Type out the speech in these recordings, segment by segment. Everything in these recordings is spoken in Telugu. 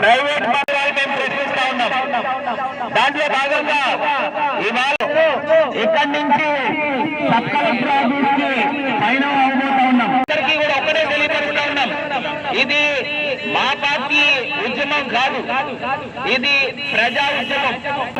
ప్రైవేట్ పథకాలు మేము ప్రశ్నిస్తా ఉన్నాం. దాంట్లో భాగంగా ఇవాళ ఇక్కడి నుంచి సబ్ కలెక్టర్ ఆఫీస్కి పైన అవబోతా ఉన్నాం. అందరికీ కూడా ఒక్కడే తెలియపరుస్తా ఉన్నాం, ఇది మా పార్టీ ఉద్యమం కాదు, ఇది ప్రజా ఉద్యమం.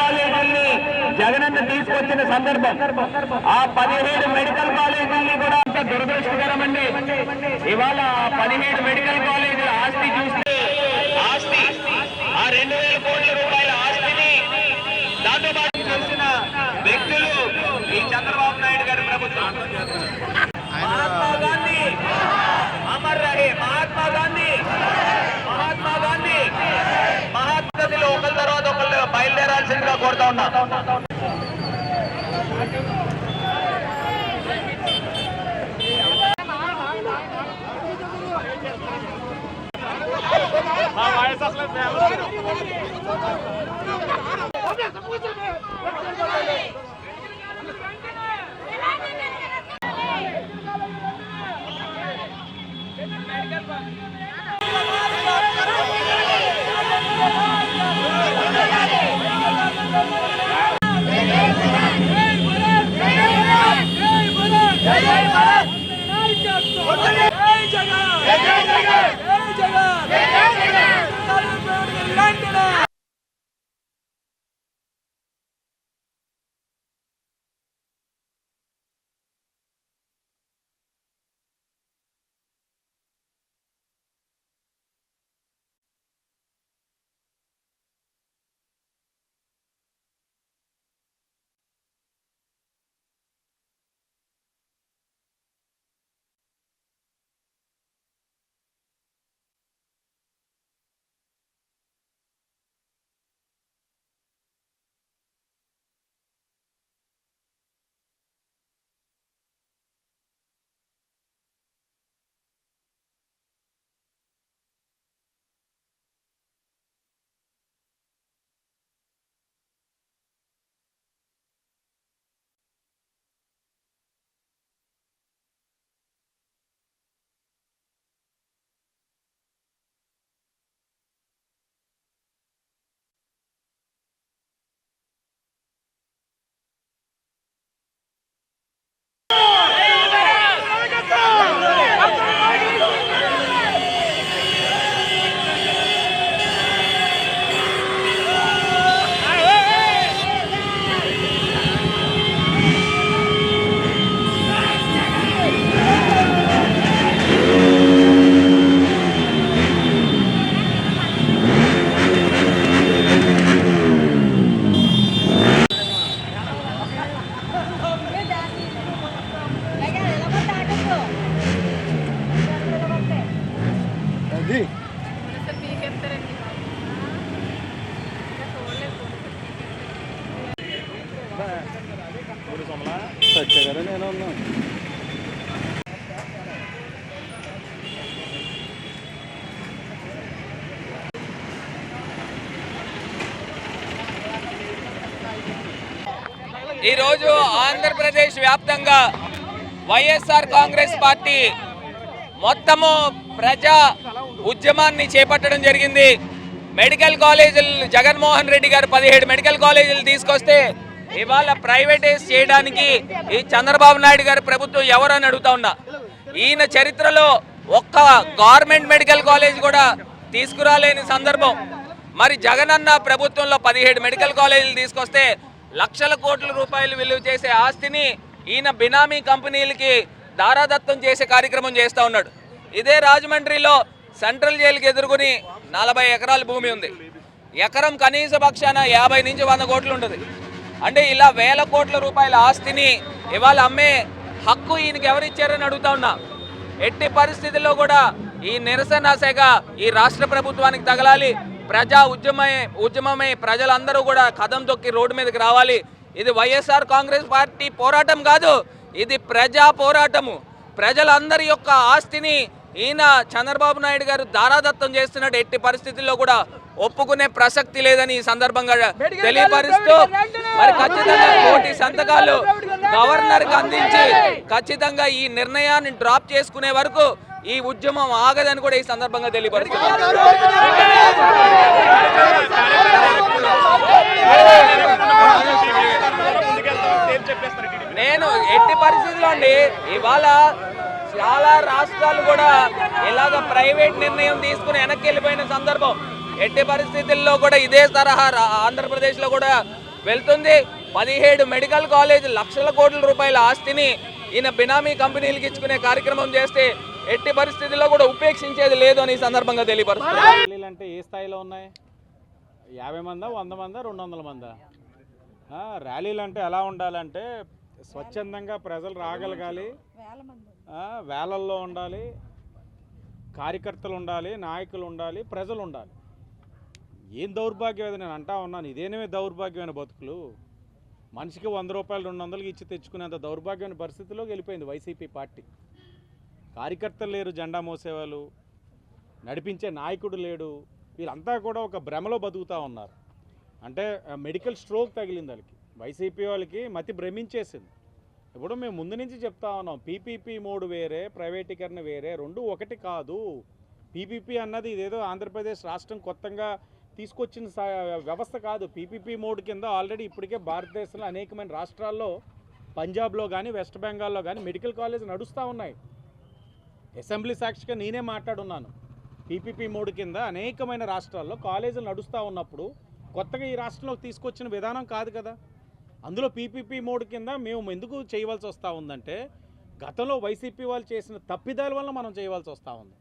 కాలేజీల్ని జగనన్న తీసుకొచ్చిన సందర్భం ఆ 17 మెడికల్ కాలేజీల్ని కూడా దురదృష్టకరం అండి. ఇవాళ 17 మెడికల్ కాలేజీల ఆస్తి చూస్తే ఆస్తి ఆ 2000 కోట్ల రూపాయల ఆస్తిని దాంతో పాటు తెలిసిన వ్యక్తులు ఈ చంద్రబాబు నాయుడు గారి ప్రభుత్వం. మహాత్మా గాంధీ అమర్ రహే, మహాత్మా గాంధీ, మహాత్మా గాంధీ. మహాత్మలో ఒకరి తర్వాత ఒకళ్ళు బయలుదేరాల్సిందిగా కోరుతా ఉన్నా. ఈరోజు ఆంధ్రప్రదేశ్ వ్యాప్తంగా వైఎస్ఆర్ కాంగ్రెస్ పార్టీ మొత్తము ప్రజా ఉద్యమాన్ని చేపట్టడం జరిగింది. మెడికల్ కాలేజీలు జగన్మోహన్ రెడ్డి గారు 17 మెడికల్ కాలేజీలు తీసుకొస్తే ఇవాళ ప్రైవేటైజ్ చేయడానికి ఈ చంద్రబాబు నాయుడు గారి ప్రభుత్వం ఎవరని అడుగుతా ఉన్నా. ఈయన చరిత్రలో ఒక్క గవర్నమెంట్ మెడికల్ కాలేజ్ కూడా తీసుకురాలేని సందర్భం. మరి జగనన్న ప్రభుత్వంలో 17 మెడికల్ కాలేజీలు తీసుకొస్తే లక్షల కోట్ల రూపాయలు విలువ చేసే ఆస్తిని ఈయన బినామీ కంపెనీలకి దారాదత్తం చేసే కార్యక్రమం చేస్తూ ఉన్నాడు. ఇదే రాజమండ్రిలో సెంట్రల్ జైలుకి ఎదుర్కొని 40 ఎకరాల భూమి ఉంది. ఎకరం కనీస పక్షాన 50 నుంచి 100 కోట్లు ఉంటుంది. అంటే ఇలా వేల కోట్ల రూపాయల ఆస్తిని ఇవాళ అమ్మే హక్కు ఈయనకి ఎవరిచ్చారని అడుగుతా ఉన్నా. ఎట్టి పరిస్థితుల్లో కూడా ఈ నిరసన శాఖ ఈ రాష్ట్ర ప్రభుత్వానికి తగలాలి. ప్రజా ఉద్యమమే ప్రజలందరూ కూడా కదం తొక్కి రోడ్డు మీదకి రావాలి. ఇది వైఎస్ఆర్ కాంగ్రెస్ పార్టీ పోరాటం కాదు, ఇది ప్రజా పోరాటము. ప్రజలందరి యొక్క ఆస్తిని ఈయన చంద్రబాబు నాయుడు గారు దారాదత్తం చేస్తున్నట్టు ఎట్టి పరిస్థితుల్లో కూడా ఒప్పుకునే ప్రసక్తి లేదని ఈ సందర్భంగా తెలియపరుస్తూ మరి ఖచ్చితంగా 1 కోటి సంతకాలు గవర్నర్కి అందించి ఖచ్చితంగా ఈ నిర్ణయాన్ని డ్రాప్ చేసుకునే వరకు ఈ ఉద్యమం ఆగదని కూడా ఈ సందర్భంగా తెలియపరుస్తున్నాను. నేను ఎట్టి పరిస్థితుల్లో అండి ఇవాళ చాలా రాష్ట్రాలు కూడా ఇలాగ ప్రైవేట్ నిర్ణయం తీసుకుని వెనక్కి వెళ్ళిపోయిన సందర్భం. ఎట్టి పరిస్థితుల్లో కూడా ఇదే తరహా ఆంధ్రప్రదేశ్లో కూడా వెళ్తుంది. 17 మెడికల్ కాలేజ్ లక్షల కోట్ల రూపాయల ఆస్తిని ఈయన బినామీ కంపెనీలకు ఇచ్చుకునే కార్యక్రమం చేస్తే ఎట్టి పరిస్థితుల్లో కూడా ఉపేక్షించేది లేదు అని ఈ సందర్భంగా తెలియపరుస్తుంది. ర్యాలీలు అంటే ఏ స్థాయిలో ఉన్నాయి? 50 మందా, 100 మందా, 200 మందా? ర్యాలీలు అంటే ఎలా ఉండాలంటే స్వచ్ఛందంగా ప్రజలు రాగలగాలి, వేలల్లో ఉండాలి, కార్యకర్తలు ఉండాలి, నాయకులు ఉండాలి, ప్రజలు ఉండాలి. ఏం దౌర్భాగ్యం అది నేను అంటా ఉన్నాను. ఇదేనే దౌర్భాగ్యమైన బతుకులు. మనిషికి 100 రూపాయలు 200కి ఇచ్చి తెచ్చుకునేంత దౌర్భాగ్యమైన పరిస్థితిలోకి వెళ్ళిపోయింది వైసీపీ పార్టీ. కార్యకర్తలు లేరు, జెండా మోసేవాళ్ళు, నడిపించే నాయకుడు లేడు. వీళ్ళంతా కూడా ఒక భ్రమలో బతుకుతూ ఉన్నారు. అంటే మెడికల్ స్ట్రోక్ తగిలింది వాళ్ళకి. వైసీపీ వాళ్ళకి మతి భ్రమించేసింది. ఇప్పుడు మేము ముందు నుంచి చెప్తా ఉన్నాం, పీపీపీ మోడ్ వేరే, ప్రైవేటీకరణ వేరే, రెండు ఒకటి కాదు. పీపీపీ అన్నది ఇదేదో ఆంధ్రప్రదేశ్ రాష్ట్రం కొత్తగా తీసుకొచ్చిన వ్యవస్థ కాదు. పీపీపీ మోడ్ కింద ఆల్రెడీ ఇప్పటికే భారతదేశంలో అనేకమైన రాష్ట్రాల్లో, పంజాబ్లో కానీ వెస్ట్ బెంగాల్లో కానీ మెడికల్ కాలేజ్ నడుస్తూ ఉన్నాయి. అసెంబ్లీ సాక్షిగా నేనే మాట్లాడున్నాను. పీపీపీ మోడ్ కింద అనేకమైన రాష్ట్రాల్లో కాలేజీలు నడుస్తూ ఉన్నప్పుడు కొత్తగా ఈ రాష్ట్రంలోకి తీసుకొచ్చిన విధానం కాదు కదా. అందులో పీపీపీ మోడ్ కింద మేము ఎందుకు చేయవలసి వస్తూ ఉందంటే, గతంలో వైసీపీ వాళ్ళు చేసిన తప్పిదాల వల్ల మనం చేయవలసి వస్తూ ఉంది.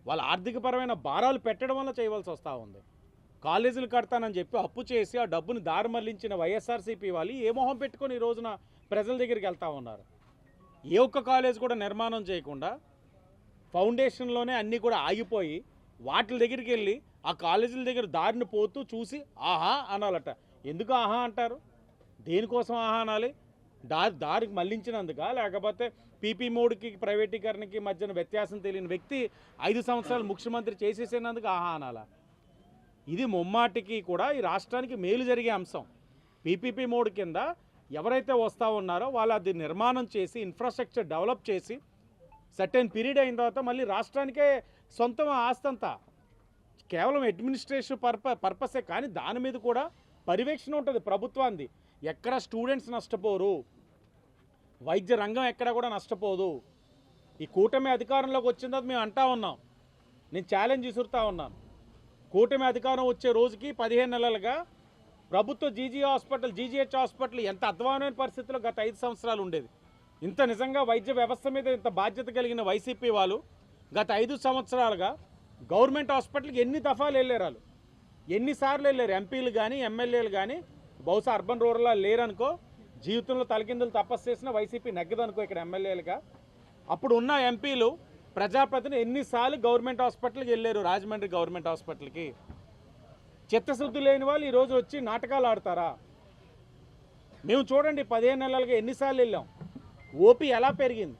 వాళ్ళ ఆర్థికపరమైన భారాలు పెట్టడం వల్ల చేయవలసి వస్తూ ఉంది. కాలేజీలు కడతానని చెప్పి అప్పు చేసి ఆ డబ్బుని దారి మళ్లించిన వైఎస్ఆర్సీపీ వాళ్ళు ఏ మొహం పెట్టుకొని ఈ రోజున ప్రజల దగ్గరికి వెళ్తూ ఉన్నారు. ఏ ఒక్క కాలేజ్ కూడా నిర్మాణం చేయకుండా ఫౌండేషన్లోనే అన్నీ కూడా ఆగిపోయి వాటి దగ్గరికి వెళ్ళి ఆ కాలేజీల దగ్గర దారిని పోతూ చూసి ఆహా అనాలట. ఎందుకు ఆహా అంటారు? దేనికోసం ఆహా అనాలి? దారికి మళ్లించినందుక, లేకపోతే పీపీ మోడ్కి ప్రైవేటీకరణకి మధ్యన వ్యత్యాసం తెలియని వ్యక్తి 5 సంవత్సరాలు ముఖ్యమంత్రి చేసేసినందుకు ఆహా అనాలా? ఇది ముమ్మాటికి కూడా ఈ రాష్ట్రానికి మేలు జరిగే అంశం. పీపీపీ మోడ్ కింద ఎవరైతే వస్తూ ఉన్నారో వాళ్ళు అది నిర్మాణం చేసి ఇన్ఫ్రాస్ట్రక్చర్ డెవలప్ చేసి సర్టెన్ పీరియడ్ అయిన తర్వాత మళ్ళీ రాష్ట్రానికే సొంతం ఆస్తి అంతా. కేవలం అడ్మినిస్ట్రేషన్ పర్పసే కానీ దాని మీద కూడా పర్యవేక్షణ ఉంటుంది ప్రభుత్వాన్ని. ఎక్కడ స్టూడెంట్స్ నష్టపోరు, వైద్య రంగం ఎక్కడ కూడా నష్టపోదు. ఈ కూటమి అధికారంలోకి వచ్చిన తర్వాత మేము అంటా ఉన్నాం, నేను ఛాలెంజ్ విసురుతా ఉన్నాను. కూటమి అధికారం వచ్చే రోజుకి 15 నెలలుగా ప్రభుత్వ జీజీహెచ్ హాస్పిటల్ ఎంత అధ్వానమైన పరిస్థితిలో గత 5 సంవత్సరాలు ఉండేది. ఇంత నిజంగా వైద్య వ్యవస్థ మీద ఇంత బాధ్యత కలిగిన వైసీపీ వాళ్ళు గత 5 సంవత్సరాలుగా గవర్నమెంట్ హాస్పిటల్కి ఎన్ని దఫాలు వెళ్ళారు, వాళ్ళు ఎన్నిసార్లు వెళ్ళారు. ఎంపీలు కానీ ఎమ్మెల్యేలు కానీ, బహుశా అర్బన్ రూరల్లో లేరనుకో, జీవితంలో తలకిందులు తపస్సు చేసిన వైసీపీ నెగ్గదనుకో ఇక్కడ ఎమ్మెల్యేలుగా. అప్పుడు ఉన్న ఎంపీలు ప్రజాప్రతినిధులు ఎన్నిసార్లు గవర్నమెంట్ హాస్పిటల్కి వెళ్ళారు, రాజమండ్రి గవర్నమెంట్ హాస్పిటల్కి. చిత్తశుద్ధి లేని వాళ్ళు ఈరోజు వచ్చి నాటకాలు ఆడతారా? మేము చూడండి 15 నెలలుగా ఎన్నిసార్లు వెళ్ళాం. ఓపీ ఎలా పెరిగింది,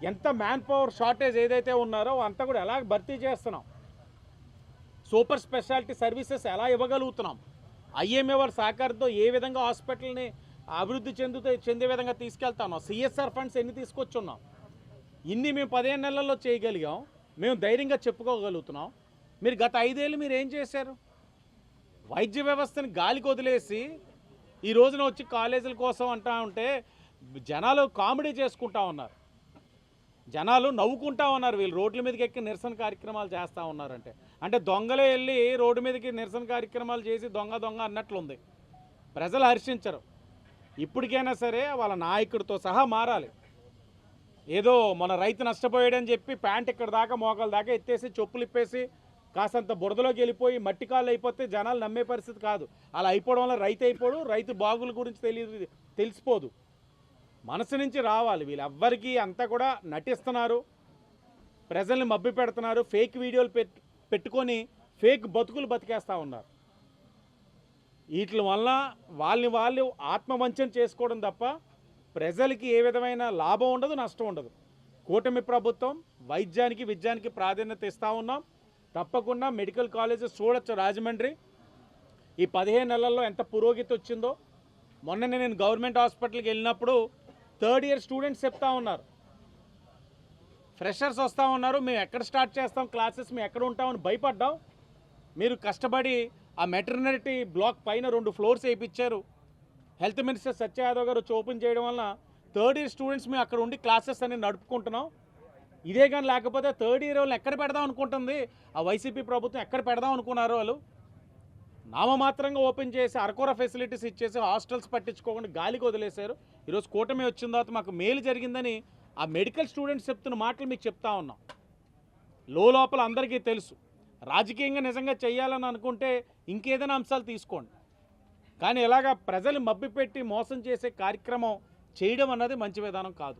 ఎంత మ్యాన్ పవర్ షార్టేజ్ ఏదైతే ఉన్నారో అంతా కూడా ఎలా భర్తీ చేస్తున్నాం, సూపర్ స్పెషాలిటీ సర్వీసెస్ ఎలా ఇవ్వగలుగుతున్నాం, ఐఎంఏ వారి సహకారంతో ఏ విధంగా హాస్పిటల్ని అభివృద్ధి చెందే విధంగా తీసుకెళ్తాం, సిఎస్ఆర్ ఫండ్స్ ఎన్ని తీసుకొచ్చున్నాం. ఇన్ని మేము 15 నెలల్లో చేయగలిగాం, మేము ధైర్యంగా చెప్పుకోగలుగుతున్నాం. మీరు గత 5 ఏళ్ళు మీరు ఏం చేశారు? వైద్య వ్యవస్థని గాలికి వదిలేసి ఈ రోజున వచ్చి కాలేజీల కోసం అంటా ఉంటే జనాలు కామెడీ చేసుకుంటా ఉన్నారు, జనాలు నవ్వుకుంటా ఉన్నారు. వీళ్ళు రోడ్ల మీదకి ఎక్కి నిరసన కార్యక్రమాలు చేస్తూ ఉన్నారంటే, అంటే దొంగలే వెళ్ళి రోడ్డు మీదకి నిరసన కార్యక్రమాలు చేసి దొంగ అన్నట్లుంది. ప్రజలు హర్షించరు. ఇప్పటికైనా సరే వాళ్ళ నాయకుడితో సహా మారాలి. ఏదో మన రైతు నష్టపోయాడని చెప్పి ప్యాంట్ ఇక్కడ దాకా మోకాల దాకా ఎత్తేసి చెప్పులు ఇప్పేసి కాసంత బురదలోకి వెళ్ళిపోయి మట్టి కాళ్ళు అయిపోతే జనాలు నమ్మే పరిస్థితి కాదు. అలా అయిపోవడం వల్ల రైతు అయిపోడు, రైతు బాగుల గురించి తెలిసిపోదు. మనసు నుంచి రావాలి. వీళ్ళెవ్వరికీ అంతా కూడా నటిస్తున్నారు, ప్రజల్ని మభ్య పెడుతున్నారు, ఫేక్ వీడియోలు పెట్టుకొని ఫేక్ బతుకులు బతికేస్తూ ఉన్నారు. వీటి వల్ల వాళ్ళు ఆత్మవంచన చేసుకోవడం తప్ప ప్రజలకి ఏ విధమైన లాభం ఉండదు, నష్టం ఉండదు. కూటమి ప్రభుత్వం వైద్యానికి విద్యానికి ప్రాధాన్యత ఇస్తూ ఉన్నాం. తప్పకుండా మెడికల్ కాలేజెస్ చూడొచ్చు. రాజమండ్రి ఈ 15 నెలల్లో ఎంత పురోగతి వచ్చిందో. మొన్ననే నేను గవర్నమెంట్ హాస్పిటల్కి వెళ్ళినప్పుడు 3rd ఇయర్ స్టూడెంట్స్ చెప్తా ఉన్నారు, ఫ్రెషర్స్ వస్తూ ఉన్నారు, మేము ఎక్కడ స్టార్ట్ చేస్తాం క్లాసెస్, మేము ఎక్కడ ఉంటామని భయపడ్డాం. మీరు కష్టపడి ఆ మెటర్నిటీ బ్లాక్ పైన 2 ఫ్లోర్స్ వేయించారు. హెల్త్ మినిస్టర్ సత్య యాదవ్ గారు వచ్చి ఓపెన్ చేయడం వల్ల 3rd ఇయర్ స్టూడెంట్స్ మేము అక్కడ ఉండి క్లాసెస్ అనేది నడుపుకుంటున్నాం. ఇదే కానీ లేకపోతే 3rd ఇయర్ వాళ్ళని ఎక్కడ పెడదాం అనుకుంటుంది ఆ వైసీపీ ప్రభుత్వం, ఎక్కడ పెడదాం అనుకున్నారు వాళ్ళు? నామమాత్రంగా ఓపెన్ చేసి అరకొర ఫెసిలిటీస్ ఇచ్చేసి హాస్టల్స్ పట్టించుకోకుండా గాలికి వదిలేశారు. ఈరోజు కూటమి వచ్చిన తర్వాత మాకు మేలు జరిగిందని ఆ మెడికల్ స్టూడెంట్స్ చెప్తున్న మాటలు మీకు చెప్తా ఉన్నాం. లోపల అందరికీ తెలుసు, రాజకీయంగా నిజంగా చేయాలని అనుకుంటే ఇంకేదైనా అంశాలు తీసుకోండి, కానీ ఇలాగా ప్రజలు మభ్యపెట్టి మోసం చేసే కార్యక్రమం చేయడం అన్నది మంచి విధానం కాదు.